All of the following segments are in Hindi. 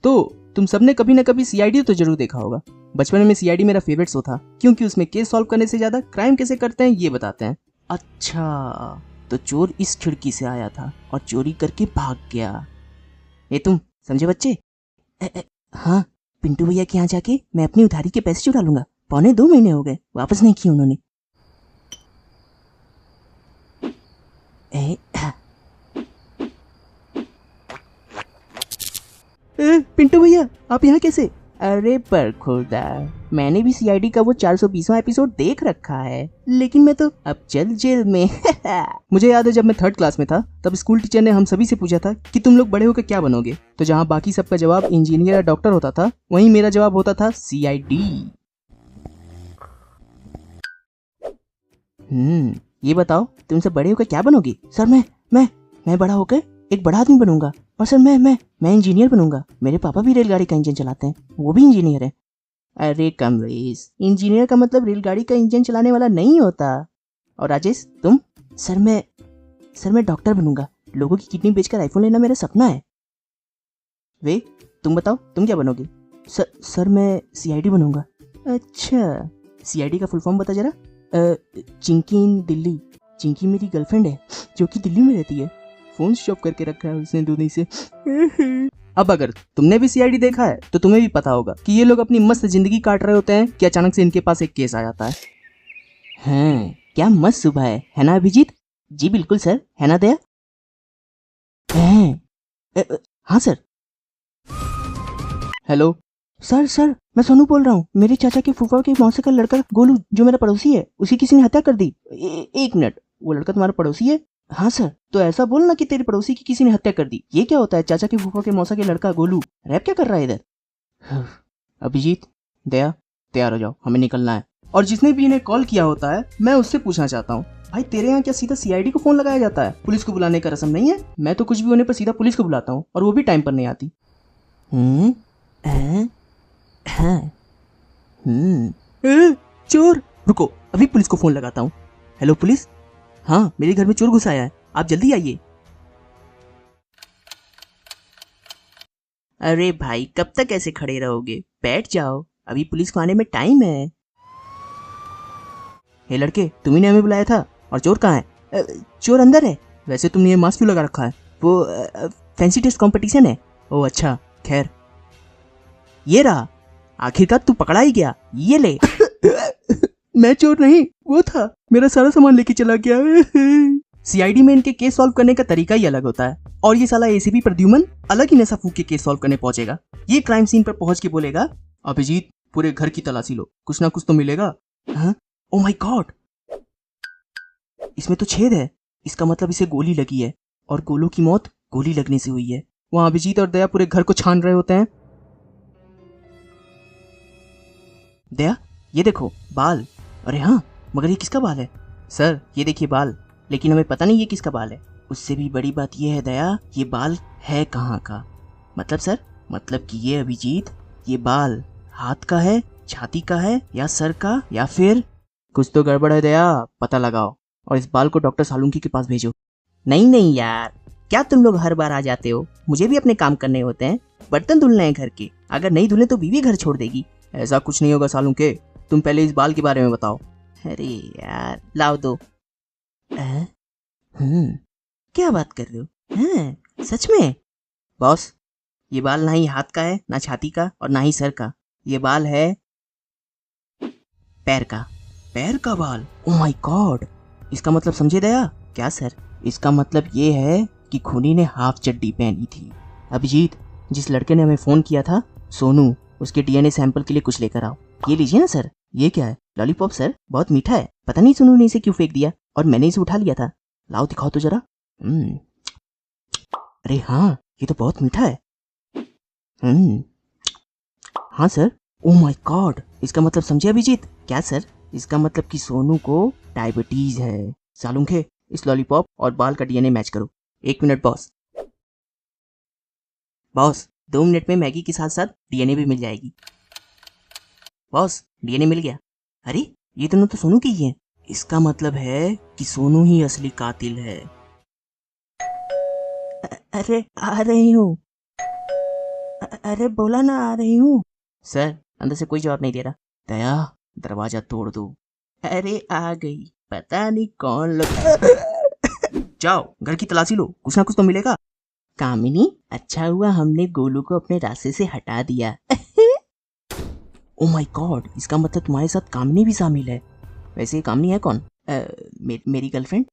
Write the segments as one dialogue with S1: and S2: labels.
S1: तो तुम सबने कभी ना कभी सीआईडी तो जरूर देखा होगा। बचपन में सीआईडी मेरा फेवरेट शो था, क्योंकि उसमें केस सॉल्व करने से ज्यादा क्राइम कैसे करते हैं ये बताते हैं। अच्छा, तो चोर इस खिड़की से आया था और चोरी करके भाग गया। ये तुम समझे बच्चे? हाँ, पिंटू भैया के यहाँ जाके मैं अपनी उधारी के पैसे चुरा लूंगा। 1.25 महीने हो गए, वापस नहीं किए उन्होंने। पिंटू भैया आप यहाँ कैसे? अरे पर खुदा, मैंने भी सीआईडी का वो 420वां एपिसोड देख रखा है, लेकिन मैं तो अब चल जेल में। मुझे याद है जब मैं 3rd क्लास में था, तब स्कूल टीचर ने हम सभी से पूछा था कि तुम लोग बड़े होकर क्या बनोगे। तो जहाँ बाकी सबका जवाब इंजीनियर या डॉक्टर होता था, वहीं मेरा जवाब होता था सीआईडी। ये बताओ तुम सब बड़े होकर क्या बनोगे? सर मैं बड़ा होकर एक बड़ा आदमी बनूंगा। और सर मैं इंजीनियर बनूंगा। मेरे पापा भी रेलगाड़ी का इंजन चलाते हैं, वो भी इंजीनियर है। अरे कमलेश, इंजीनियर का मतलब रेलगाड़ी का इंजन चलाने वाला नहीं होता। और राजेश तुम? सर मैं डॉक्टर बनूंगा। लोगों की किडनी बेचकर आईफोन लेना मेरा सपना है। वे तुम बताओ तुम क्या बनोगे? सर मैं सीआईडी बनूंगा। अच्छा, सीआईडी का फुल फॉर्म बता जरा। चिंकी इन दिल्ली। चिंकी मेरी गर्लफ्रेंड है जो कि दिल्ली में रहती है। फोन स्विच ऑफ करके रखा है उसने 2 दिन से। अब अगर तुमने भी सीआईडी देखा है तो तुम्हें भी पता होगा कि ये लोग अपनी मस्त जिंदगी काट रहे होते हैं कि अचानक से इनके पास एक केस आ जाता है। हाँ, क्या मस्त सुबह है ना अभिजीत? जी बिल्कुल सर, है ना दया? हाँ सर। हेलो सर मैं सोनू बोल रहा हूँ। मेरे चाचा के फूफा के मौसी का लड़का गोलू जो मेरा पड़ोसी है, उसी किसी ने हत्या कर दी। एक मिनट, वो लड़का तुम्हारा पड़ोसी है? हाँ सर। तो ऐसा बोलना कि तेरे पड़ोसी की किसी ने हत्या कर दी। ये क्या होता है? चाचा के फूफा के मौसा के लड़का गोलू रैप क्या कर रहा है इधर? अभिजीत, दया, तैयार हो जाओ, हमें निकलना है। और जिसने भी इन्हें कॉल किया होता है, मैं उससे पूछना चाहता हूँ, भाई तेरे यहाँ क्या सीधा सीआईडी को फोन लगाया जाता है? पुलिस को बुलाने का रस्म नहीं है? मैं तो कुछ भी होने पर सीधा पुलिस को बुलाता हूँ, और वो भी टाइम पर नहीं आती। चोर! रुको, अभी पुलिस को फोन लगाता हूँ। Hello police. हाँ, मेरे घर में चोर घुस आया है, आप जल्दी आइए। अरे भाई कब तक ऐसे खड़े रहोगे? बैठ जाओ, अभी पुलिस को आने में टाइम है। हे लड़के, तुम्ही ने हमें बुलाया था। और चोर कहाँ है? चोर अंदर है। वैसे तुमने ये मास्क क्यों लगा रखा है? वो फैंसी टेस्ट कंपटीशन है। ओह अच्छा, खैर। ये रहा, आखिरकार तू पकड़ा ही गया। ये ले। मैं चोर नहीं, वो था, मेरा सारा सामान लेके चला गया। सीआईडी में इनके केस सॉल्व करने का तरीका ही अलग होता है, और ये साला एसीपी प्रद्युमन अलग ही नशा फूक के केस सॉल्व करने पहुंचेगा। ये क्राइम सीन पर पहुंच के बोलेगा, अभिजीत पूरे घर की तलाशी लो, कुछ ना कुछ तो मिलेगा। हाँ? ओह माय गॉड, इसमें तो छेद है। इसका मतलब इसे गोली लगी है, और गोलू की मौत गोली लगने से हुई है। वहां अभिजीत और दया पूरे घर को छान रहे होते हैं। दया, ये देखो बाल। अरे हाँ, मगर ये किसका बाल है? सर ये देखिए बाल, लेकिन हमें पता नहीं ये किसका बाल है। उससे भी बड़ी बात ये है दया, ये बाल है कहाँ का? मतलब सर, मतलब कि ये अभिजीत, ये बाल हाथ का है, छाती का है, या सर का, या फिर कुछ तो गड़बड़ है दया, पता लगाओ और इस बाल को डॉक्टर सालुंकी के पास भेजो। नहीं यार, क्या तुम लोग हर बार आ जाते हो? मुझे भी अपने काम करने होते हैं, बर्तन धुलने हैं घर के। अगर नहीं धुले तो बीवी घर छोड़ देगी। ऐसा कुछ नहीं होगा सालुंके, तुम पहले इस बाल के बारे में बताओ। अरे यार, लाओ दो। क्या बात कर रहे हो? हैं, सच में? बॉस, ये बाल ना ही हाथ का है, ना छाती का, और ना ही सर का। ये बाल है पैर का। पैर का बाल? ओह माय गॉड, इसका मतलब समझे दया? क्या सर? इसका मतलब ये है कि खूनी ने हाफ चड्डी पहनी थी। अभिजीत, जिस लड़के ने हमें फोन किया था, सोनू, उसके डीएनए सैंपल के लिए कुछ लेकर आओ। ये लीजिए ना सर। ये क्या है? लॉलीपॉप सर, बहुत मीठा है। पता नहीं सोनू ने इसे क्यों फेंक दिया, और मैंने इसे उठा लिया था। लाओ दिखाओ तो जरा। अरे हाँ, ये तो बहुत मीठा है। हाँ सर। ओह माय गॉड, इसका मतलब समझे अभिजीत? क्या सर? इसका मतलब कि सोनू को डायबिटीज है। सालुंखे, इस लॉलीपॉप और बाल का डीएनए मैच करो। 1 मिनट बॉस। बॉस, 2 मिनट में मैगी के साथ साथ डीएनए भी मिल जाएगी। बॉस, डीएनए मिल गया। अरे ये दोनों तो सोनू की ही है। इसका मतलब है कि सोनू ही असली कातिल है। अरे आ रही हूँ। अरे बोला ना आ रही हूँ। सर अंदर से कोई जवाब नहीं दे रहा। दया दरवाजा तोड़ दो। अरे आ गई, पता नहीं कौन लोग। जाओ घर की तलाशी लो, कुछ ना कुछ तो मिलेगा। कामिनी अच्छा हुआ हमने गोलू को अपने रास्ते से हटा दिया। ओ माय गॉड, इसका मतलब तुम्हारे साथ कामिनी भी शामिल है। वैसे ये कामिनी है कौन? मेरी गर्लफ्रेंड।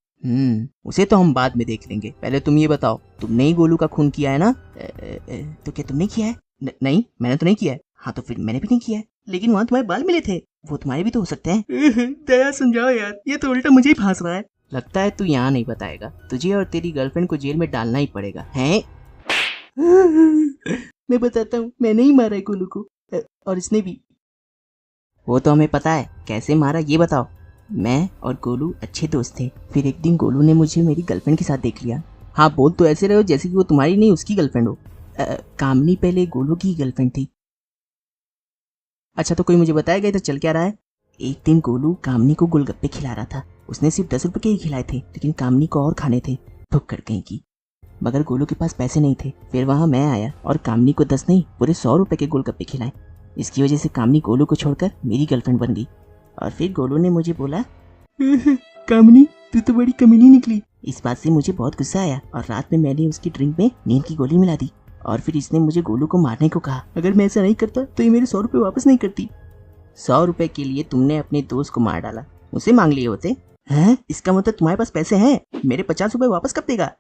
S1: उसे तो हम बाद में देख लेंगे, पहले तुम ये बताओ, तुमने ही गोलू का खून किया है ना? तो क्या तुमने किया है? नहीं मैंने तो नहीं किया है। हाँ तो फिर मैंने भी नहीं किया है, लेकिन वहाँ तुम्हारे बाल मिले थे, वो तुम्हारे भी तो हो सकते हैं। दया समझाओ यार, ये तो उल्टा मुझे ही फांस रहा है। लगता है तू यहाँ नहीं बताएगा, तुझे और तेरी गर्लफ्रेंड को जेल में डालना ही पड़ेगा हैं? मैं बताता हूँ, मैंने ही मारा है गोलू को, और इसने भी। वो तो हमें पता है, कैसे मारा ये बताओ। मैं और गोलू अच्छे दोस्त थे, फिर एक दिन गोलू ने मुझे मेरी गर्लफ्रेंड के साथ देख लिया। हाँ बोल तो ऐसे रहे हो जैसे कि वो तुम्हारी नहीं उसकी गर्लफ्रेंड हो। कामनी पहले गोलू की गर्लफ्रेंड थी। अच्छा तो कोई मुझे बताएगा इधर चल क्या रहा है? एक दिन गोलू कामनी को गोलगप्पे खिला रहा था। उसने सिर्फ 10 रुपए के ही खिलाए थे, लेकिन कामनी को और खाने थे। भुक्कड़ कहीं की। मगर गोलू के पास पैसे नहीं थे। फिर वहाँ मैं आया और कामनी को 10 नहीं पूरे 100 रुपए के गोलगप्पे खिलाए। इसकी वजह से कामनी गोलू को छोड़कर मेरी गर्लफ्रेंड बन गई। और फिर गोलू ने मुझे बोला, कामनी तू तो बड़ी कमीनी निकली। इस बात से मुझे बहुत गुस्सा आया और रात में मैंने उसकी ड्रिंक में नींद की गोली मिला दी। और फिर इसने मुझे गोलू को मारने को कहा। अगर मैं ऐसा नहीं करता तो ये मेरे 100 रुपए वापस नहीं करती। 100 रुपए के लिए तुमने अपने दोस्त को मार डाला, मुझसे मांग लिए होते हैं? इसका मतलब तुम्हारे पास पैसे हैं? मेरे 50 रुपए वापस कब देगा?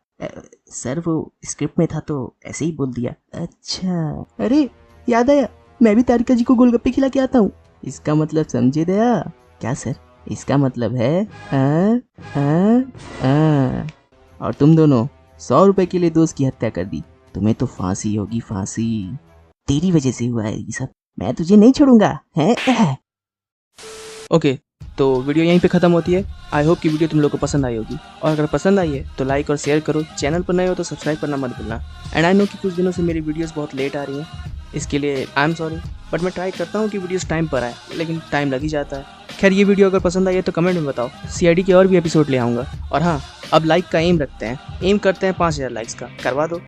S1: सर वो स्क्रिप्ट में था तो ऐसे ही बोल दिया। अच्छा अरे याद आया, मैं भी तारिका जी को गोलगप्पे खिला के आता हूँ। इसका मतलब समझे दया? क्या सर? इसका मतलब है और तुम दोनों 100 रुपए के लिए दोस्त की हत्या कर दी। तुम्हें तो फांसी होगी, फांसी। तेरी वजह से हुआ है ये सब, मैं तुझे नहीं छोड़ूंगा है। ओके तो वीडियो यहीं पे ख़त्म होती है। आई होप कि वीडियो तुम लोग को पसंद आई होगी, और अगर पसंद आई है तो लाइक और शेयर करो। चैनल पर नए हो तो सब्सक्राइब करना मत भूलना। एंड आई नो कि कुछ दिनों से मेरी वीडियोस बहुत लेट आ रही हैं, इसके लिए आई एम सॉरी, बट मैं ट्राई करता हूँ कि वीडियोस टाइम पर आए, लेकिन टाइम लग ही जाता है। खैर ये वीडियो अगर पसंद आई है तो कमेंट में बताओ, CID के और भी एपिसोड ले आऊँगा। और हाँ अब लाइक का एम रखते हैं, एम करते हैं 5000 लाइक्स का, करवा दो।